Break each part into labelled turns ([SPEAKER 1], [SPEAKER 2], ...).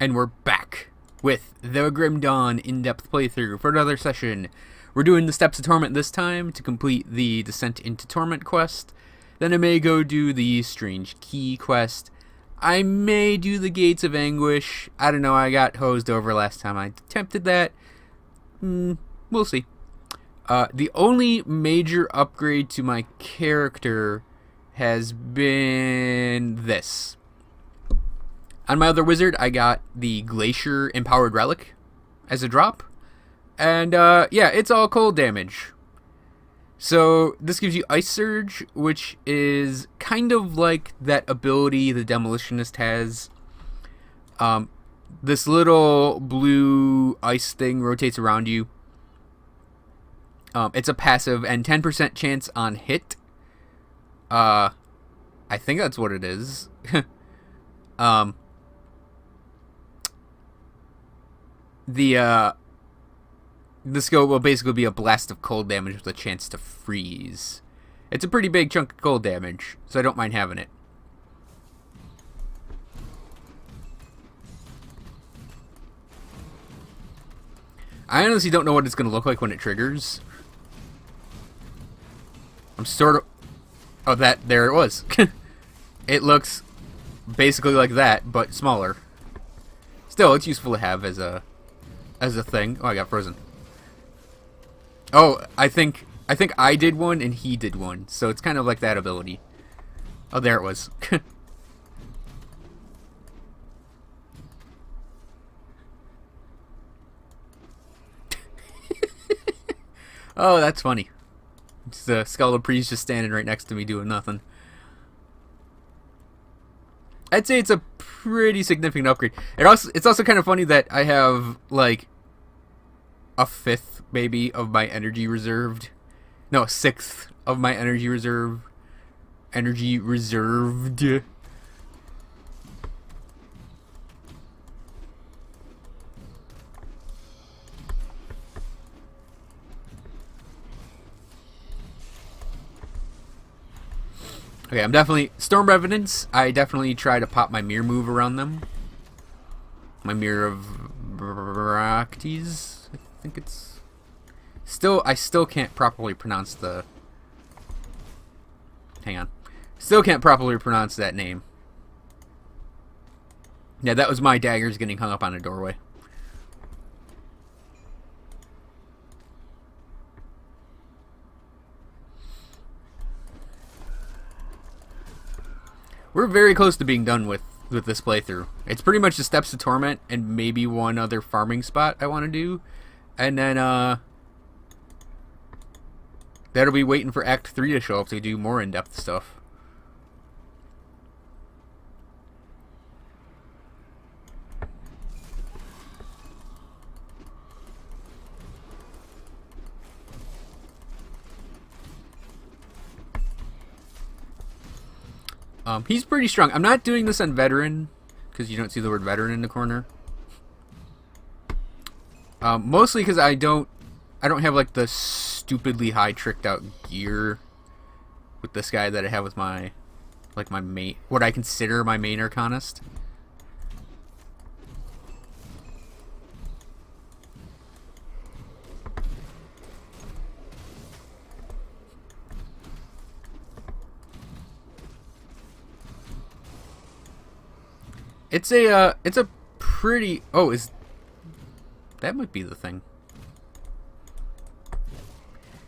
[SPEAKER 1] And we're back with the Grim Dawn in-depth playthrough for another session. We're doing the Steps of Torment this time to complete the Descent into Torment quest. Then I may go do the Strange Key quest. I may do the Gates of Anguish. I don't know, I got hosed over last time I attempted that. We'll see. The only major upgrade to my character has been this. On my other wizard, I got the Glacier Empowered Relic as a drop. And, yeah, it's all cold damage. So, this gives you Ice Surge, which is kind of like that ability the Demolitionist has. This little blue ice thing rotates around you. It's a passive and 10% chance on hit. I think that's what it is. The skill will basically be a blast of cold damage with a chance to freeze. It's a pretty big chunk of cold damage, so I don't mind having it. I honestly don't know what it's going to look like when it triggers. I'm sort of... Oh, there it was. It looks basically like that, but smaller. Still, it's useful to have as a thing. Oh, I got frozen. Oh, I think I did one and he did one, so it's kind of like that ability. Oh, there it was. Oh, that's funny. It's the Skeletal Priest just standing right next to me doing nothing. I'd say it's a pretty significant upgrade. It's also kind of funny that I have like a fifth maybe of my energy reserved. No, a sixth of my energy reserved. Okay, I'm definitely... Storm Revenants, I definitely try to pop my mirror move around them. My Mirror of Bractes, I think it's... I still can't properly pronounce the... Hang on. Still can't properly pronounce that name. Yeah, that was my daggers getting hung up on a doorway. We're very close to being done with this playthrough. It's pretty much the Steps to Torment and maybe one other farming spot I want to do. And then, that'll be waiting for Act 3 to show up to do more in-depth stuff. He's pretty strong. I'm not doing this on Veteran, because you don't see the word Veteran in the corner. Mostly because I don't have like the stupidly high tricked out gear with this guy that I have with my main, what I consider my main Arcanist. It's a pretty... Oh, that might be the thing.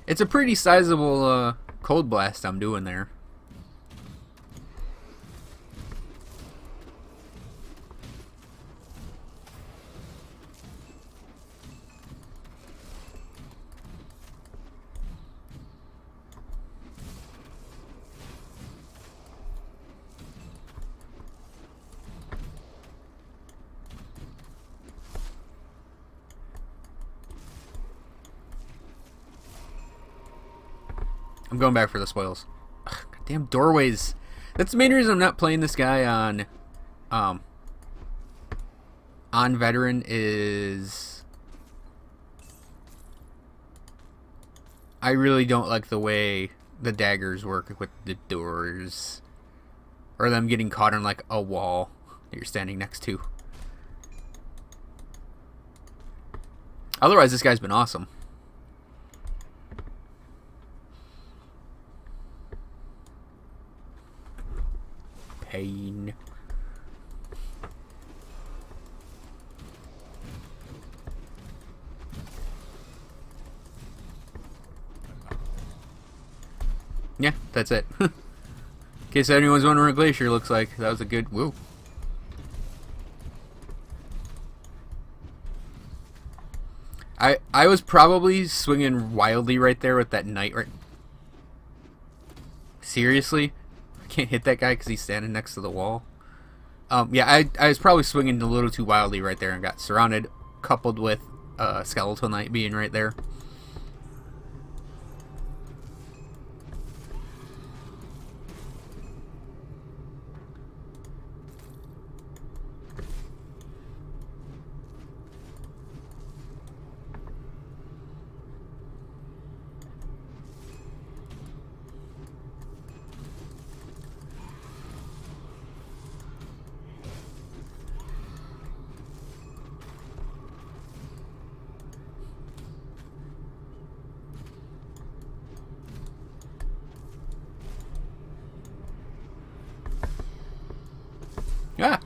[SPEAKER 1] It's a pretty sizable, cold blast I'm doing there. I'm going back for the spoils. Ugh, goddamn doorways. That's the main reason I'm not playing this guy on Veteran is I really don't like the way the daggers work with the doors. Or them getting caught on like a wall that you're standing next to. Otherwise, this guy's been awesome. Pain. Yeah, that's it. In case anyone's wondering what Glacier looks like, that was a good... Whoa. I was probably swinging wildly right there with that knight right... Seriously? I can't hit that guy because he's standing next to the wall? Yeah, I was probably swinging a little too wildly right there and got surrounded, coupled with Skeletal Knight being right there. Ah!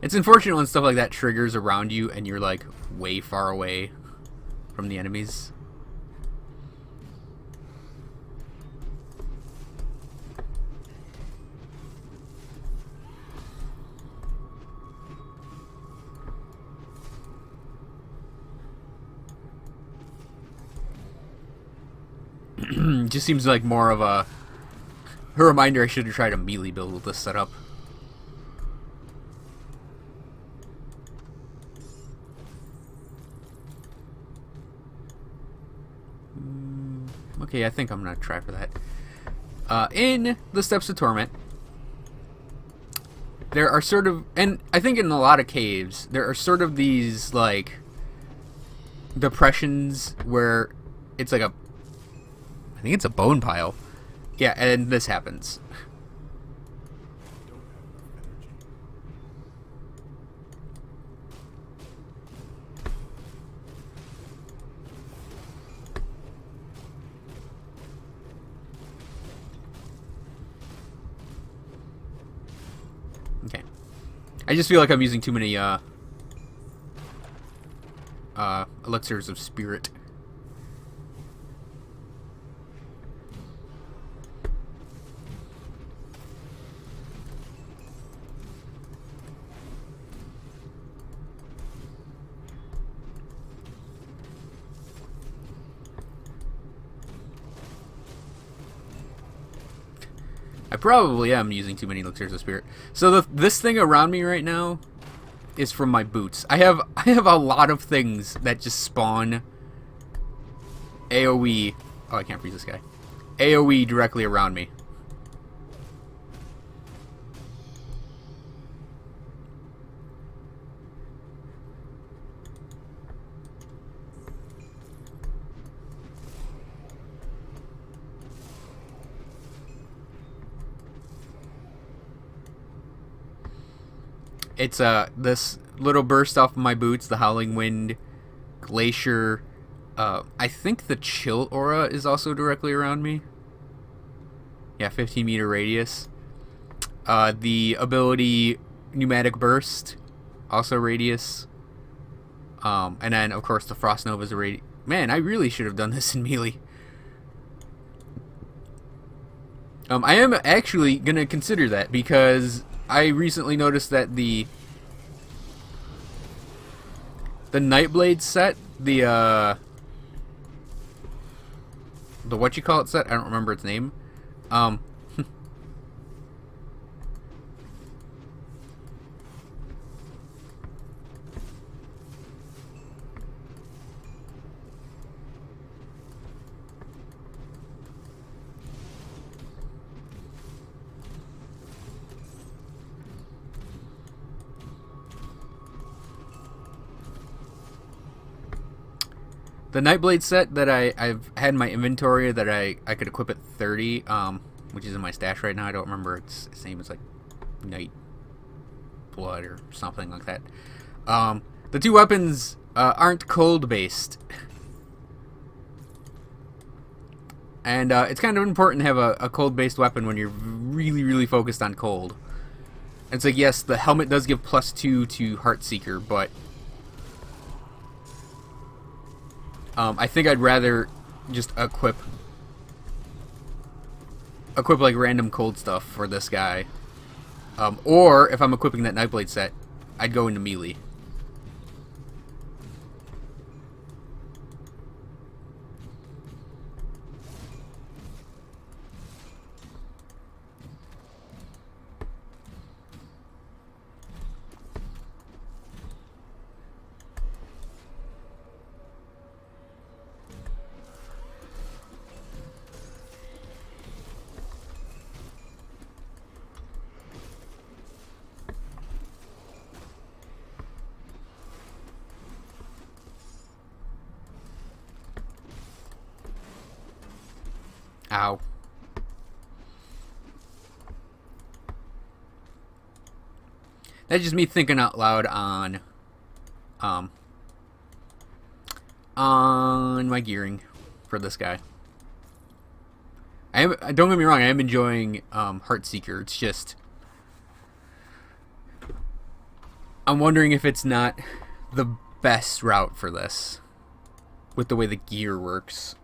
[SPEAKER 1] It's unfortunate when stuff like that triggers around you and you're like way far away from the enemies. Just seems like more of a reminder I should have tried a melee build with this setup. Okay, I think I'm gonna try for that. In the Steps of Torment, there are sort of, and I think in a lot of caves, there are sort of these, like, depressions where it's like a, I think it's a bone pile. Yeah, and this happens. Okay. I just feel like I'm using too many, elixirs of spirit. I probably am using too many elixirs of spirit. So this thing around me right now is from my boots. I have a lot of things that just spawn AoE. Oh, I can't freeze this guy. AoE directly around me. It's this little burst off of my boots, the Howling Wind, Glacier. I think the Chill Aura is also directly around me. Yeah, 15-meter radius. The ability Pneumatic Burst, also radius. And then, of course, the Frost Nova is a radius. Man, I really should have done this in melee. I am actually going to consider that because I recently noticed that the Nightblade set, the what you call it set, I don't remember its name. The Nightblade set that I've had in my inventory that I could equip at 30, which is in my stash right now. I don't remember its name. It's like Night Blood or something like that. The two weapons aren't cold based. And it's kind of important to have a cold-based weapon when you're really, really focused on cold. It's like, yes, the helmet does give +2 to Heartseeker, but I think I'd rather just equip like random cold stuff for this guy. Or if I'm equipping that Nightblade set, I'd go into melee. Ow. That's just me thinking out loud on my gearing for this guy. Don't get me wrong, I am enjoying Heartseeker. It's just I'm wondering if it's not the best route for this with the way the gear works.